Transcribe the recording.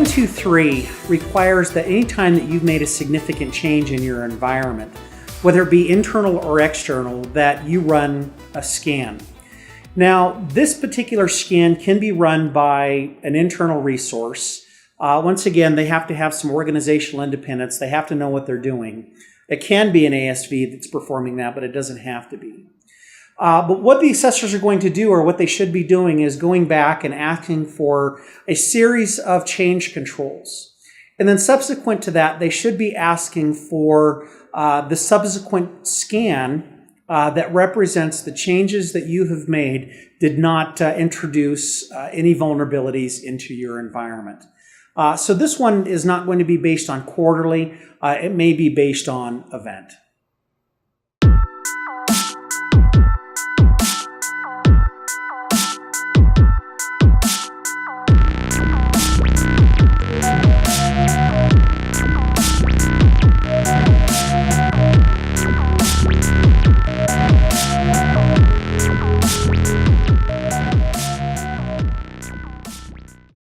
123 requires that anytime that you've made a significant change in your environment, whether it be internal or external, that you run a scan. Now, this particular scan can be run by an internal resource. Once again, they have to have some organizational independence. They have to know what they're doing. It can be an ASV that's performing that, but it doesn't have to be. But what the assessors are going to do, or what they should be doing, is going back and asking for a series of change controls. And then subsequent to that, they should be asking for the subsequent scan that represents the changes that you have made did not introduce any vulnerabilities into your environment. So this one is not going to be based on quarterly. It may be based on event.